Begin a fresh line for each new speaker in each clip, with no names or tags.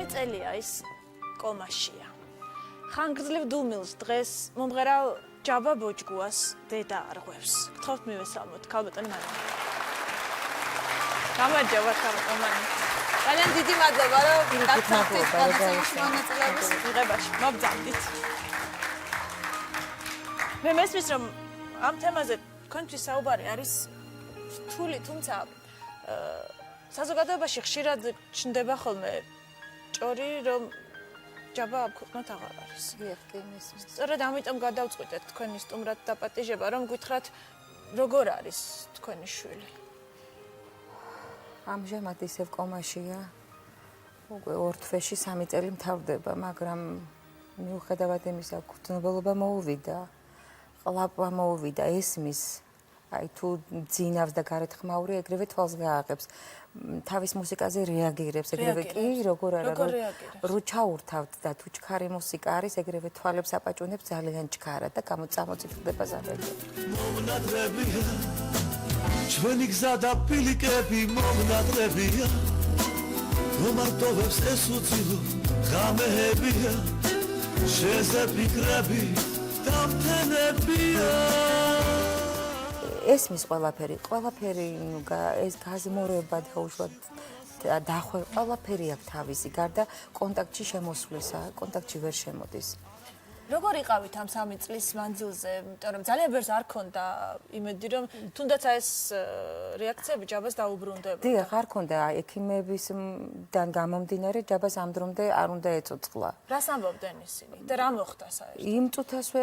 სამი წელია ის კომაშია. ხანგრძლივ დუმილს დღეს მომღერალ ჯაბა ბოჭგუას დედა არღვევს. გთხოვთ მივესალმოთ ქალბატონი მანო. გამარჯობა ქალბატონი. ძალიან დიდი მადლობა რომ დაგწევთ განაცხადის მონაწილეობის მიღებაში. მოგძავდით. მე მესმის რომ ამ თემაზე თქვენთვის საუბარი არის რთული, თუმცა საზოგადოებაში ხშირად ჩნდება ხოლმე ჭორი, რომ ჯაბა ამ ქვეყნად აღარ არის. სწორედ ამიტომ გადავწყვიტეთ თქვენი სტუმრად დაპატიჟება, რომ გითხრათ, როგორ არის თქვენი შვილი.
ამჟამად ისევ კომაშია. უკვე ორ თვეში 3 წელი მთავრდება, მაგრამ მიუხედავად იმისა, გრძნობელობა მოუვიდა, ყლაპა მოუვიდა, ესმის, აი თუ ძინავს და გარეთ ხმაური, ეგრევე თვალს გააღებს. თავის მუსიკაზე რეაგირებს, ეგრევე კი, როგორ არა, რო ჩაურთავთ და თუ ჩქარი მუსიკა არის, ეგრევე თვალებს აპაჭუნებს ძალიან ჩქარა და გამოწამოწიფდება ზაბები.
მომნადრებია ჩვენი გზა და პილიკები მომნადრებია რომარტოვებს ეს უცილო ღამეებია შეზე ფიქრები და მთენებია
ესმის ყველაფერი ეს გაზმორება და უშუალოდ დახვე ყველაფერი აქვს თავისი გარდა კონტაქტში შემოსვლისა, კონტაქტში ვერ შემოდის.
როგორ იყავით ამ 3 წლის მანძილზე, იმიტომ რომ ძალიან ბევრს არ ქონდა იმედი, რომ თუნდაც ეს რეაქციები ჯაბას დაუბრუნდებოდა.
დიახ, არ ქონდა ექიმებისგან გამომდინარე ჯაბას ამ დრომდე არ უნდა ეცოცხლა.
რას ამბობდნენ ისინი და რა მოხდა საერთოდ?
იმ წუთასვე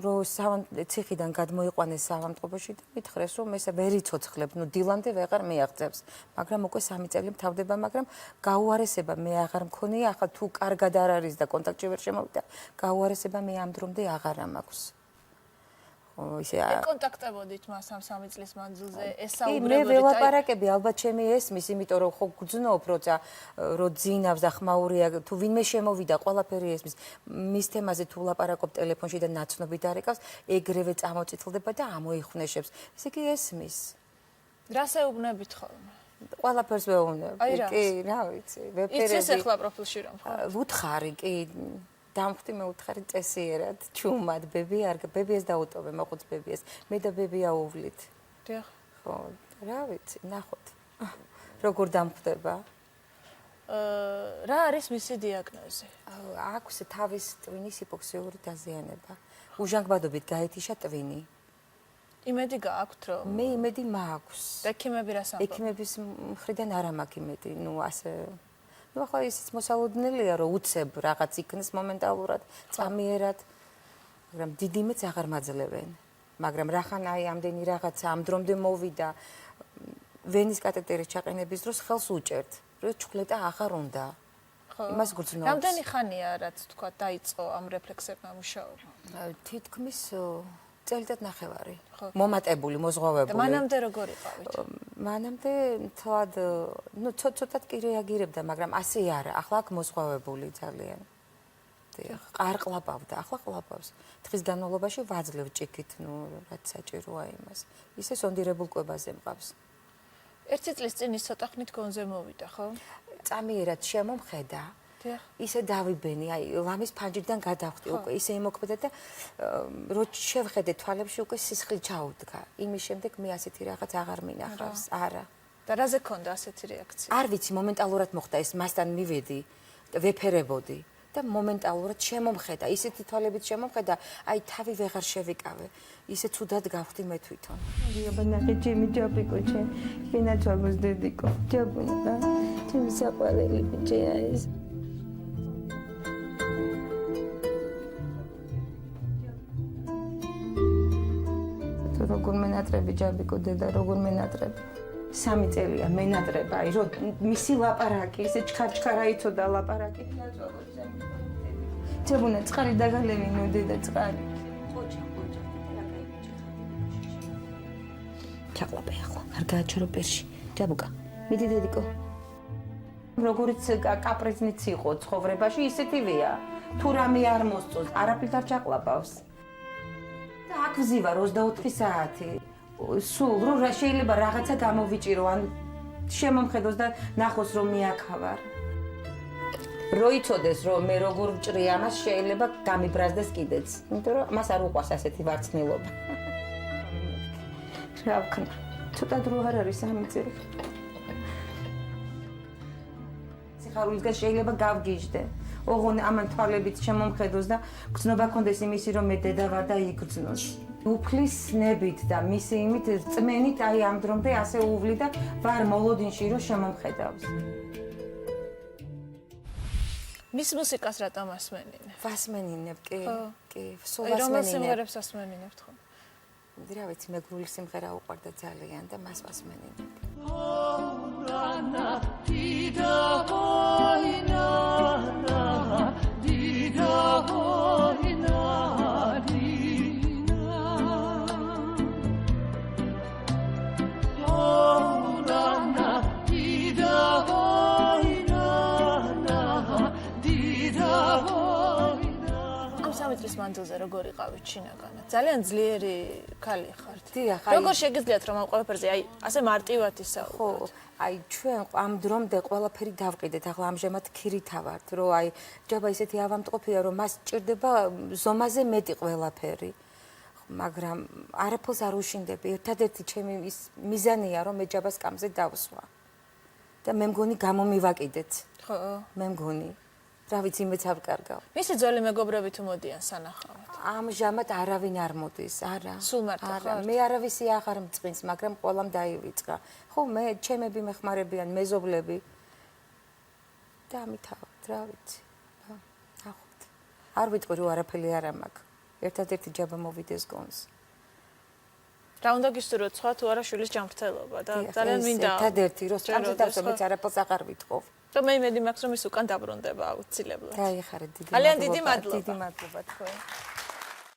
რომ ციხიდან გადმოიყვანეს საავადმყოფოში და მითხრეს რომ ესე ვერ იცოცხლებ, ნუ დილამდე ვეღარ მიაღწევს, მაგრამ უკვე 3 წელი მთავრდება, მაგრამ გაუარესება მე აღარ მქონია, ახლა თუ კარგად არ არის და კონტაქტში ვერ შემოვიდა, გაუარესება მე ამ დრომდე აღარ მაქვს.
ისე კონტაქტებოდით მას ამ 3 წლის მანძილზე,
მე
ესაუბრებოდით.
ველაპარაკები ალბათ ჩემი ესმის, იმიტომ რომ ხო გძნობ, როცა რო ძინავს და ხმაურია, თუ ვინმე შემოვიდა, ყველაფერი ესმის. მის თემაზე თუ ვლაპარაკობ ტელეფონში და ნაცნობი დარეკავს, ეგრევე წამოწითლდება და ამოიხვნეშებს. ესე იგი ესმის.
რას ეუბნებით ხოლმე?
ყველაფერს ვეუბნები. კი, რა ვიცი, ვეფერები.
იცის ახლა პროფილში რომ ხო?
ვუთხარი, კი. დამხვდი მე უთხარი წესიერად, ჩუმად, ბებიას დაუტოვე, მოხუც ბებიას. მე და ბები აუვლით.
დიახ.
ხო, რა ვიცი, ნახოთ. როგორ დამხვდება?
რა არის მისი დიაგნოზი?
აქვს თავის ტვინის ჰიპოქსიური დაზიანება. უჟანგბადობით გაეთიშა ტვინი.
იმედი გააქვთ რომ?
მე იმედი მაქვს.
ექიმები რას ამბობენ?
ექიმების მხრიდან არ მაქვს იმედი, ნუ ასე ну ახლა ისიც მოსალოდნელია რომ უცებ რაღაც იქნეს მომენტალურად წამიერად მაგრამ დიდი მეც აღარ მაძლევენ მაგრამ რახან აი ამდენი რაღაცა ამ დრომდე მოვიდა ვენის კათეტერის ჩაყენების დროს ხელს უჭერთ რომ ჩხლეტა აღარ უნდა იმას გრძნობს
რამდენი ხანია რაც თქვა დაიწყო ამ რეფლექსებმა მუშაობა
თითქმის წელიწად ნახევარი მომატებული მოზღვავებული
და მანამდე როგორ იყავით
მანამდე თვად ნუ ცოტად კი რეაგირებდა მაგრამ ასე არა ახლა აქ მოზღვავებული ძალიან დიახ არ ყლაპავდა ახლა ყლაპავს დღის განმავლობაში ვაძლევ ჭიქით ნუ რაც საჭიროა იმას ისე სონდირებულ კვებაზე მყავს
ერთი წლის წინ ის ცოტა ხნით გონზე მოვიდა ხო
წამიერად შემომხედა ისე დავიბენი, აი ლამის ფანჯრიდან გადავხდი უკვე, ისე იმოქმედა და რო შევხედე თვალებში უკვე სისხლი ჩაუდგა. იმის შემდეგ მე ასეთი რაღაც აღარ მინახავს, არა.
და რაზე ქონდა ასეთი რეაქცია?
არ ვიცი, მომენტალურად მოხდა ეს, მასთან მივედი, ვეფერებოდი და მომენტალურად შემომხედა, ისეთი თვალებით შემომხედა, აი თავი ვეღარ შევიკავე. ისე ცუდად გავხდი მე თვითონ.
აბანახე ჩემი ჯაბიკო ჩემ, ფინაცვალოს დედიკო, ჯაბუნა, ჩემი საყვარელი ბიჭი არის. როგორ მენატრები ჯაბიკო დედა როგორ მენატრები 3 წელია მენატრება აი რომ მისი ლაპარაკი ისე ჩქარ-ჩქარა იცოდა ლაპარაკი ჯაბუნა წყარი დაგალევინო დედა წყარი ყოჩა რა кайფი ჩაყლაპე ახლა არ გააჩორო პერში ჯაბუკა მიდი დედიკო როგორიც კაპრიზნიც იყო ცხოვრებაში ისეთივეა თუ რამე არ მოსწონს არაფერს არ ჩაყლაპავს აქ ვზივარ 24 საათი. სულ რო რა შეიძლება რაღაცა გამოვიჭირო, ან შემომხედოს და ნახოს რომ მეაქავარ. როიცოდეს რომ მე როგორ ვჭრი ამას შეიძლება გამიბრაზდეს კიდეც. იმიტომ რომ მას არ უყვას ასეთი ვარცხნილობა. რა ვქნა? ცოტა დრო არ არის ამი წელი. სიხარულისგან შეიძლება გავგიჟდე. ოღონდ ამან თვალებით შემომხედოს და გრძნობა კონდეს იმისი რომ მე დედა ვარ და იგრძნოს. უფლის ნებით და მისი იმით წმენით აი ამ დრომდე ასე უვლი და ვარ მოლოდინში რომ შემომხედავს.
მის მუსიკას რატომ ასმენინე?
ვასმენინებ, კი, კი, სულ
რომელ
ვასმენინებ.
სიმღერებს ასმენინებთ ხო?
რა ვიცი, მე გრული სიმღერა უყვარდა ძალიან და მას ვასმენინებ.
სამი წლის მანძილზე როგორ იყავით შინაგანად? ძალიან ძლიერი ქალი ხართ.
დიახ, აი-
როგორ შეგიძლიათ რომ ამ ყველაფერზე აი ასე მარტივად ისაუბროთ?
ხო, აი ჩვენ ამ დრომდე ყველაფერი დავყიდეთ. ახლა ამჟამად ქირითა ვართ, რომ აი ჯობა ისეთი ავამტყოფია, რომ მას ჭირდება ზომაზე მეტი ყველაფერი. მაგრამ არაფერს არ უშინდები. ერთადერთი ჩემი ის მიზანია, რომ მე ჯაბას კამზე დავსვა. და მე მგონი გამომივაკიდეთ.
ხო.
მე მგონი. რა ვიცი, მეც არ ვკარგავ.
მისი ძველი მეგობრები თუ მოდიან სანახავად?
ამჟამად არავინ არ მოდის, არა.
სულ მარტო
არა,
ხართ?
მე არავისი აღარ მწყინს, მაგრამ ყველამ დაივიწყა. ხო, მე ჩემები მეხმარებიან, მეზობლები. და ამითავად, რა ვიცი. ნახოთ. არ ვიტყვი რომ არაფერი არ მაქვს. ერთადერთი ჯაბა მოვიდეს გონს.
რა უნდა გისურვოთ სხვა თუ არა შვილის ჯანმრთელობა და ძალიან მინდა
ერთადერთი რომ სკამზე დავსვა, მეც არაფერს აღარ ვიტყობ.
რომ მე იმედი მაქვს რომ ის უკან დაბრუნდება აუცილებლად.
გაიხარეთ, დიდი
ძალიან დიდი მადლობა.
დიდი მადლობა თქვენ.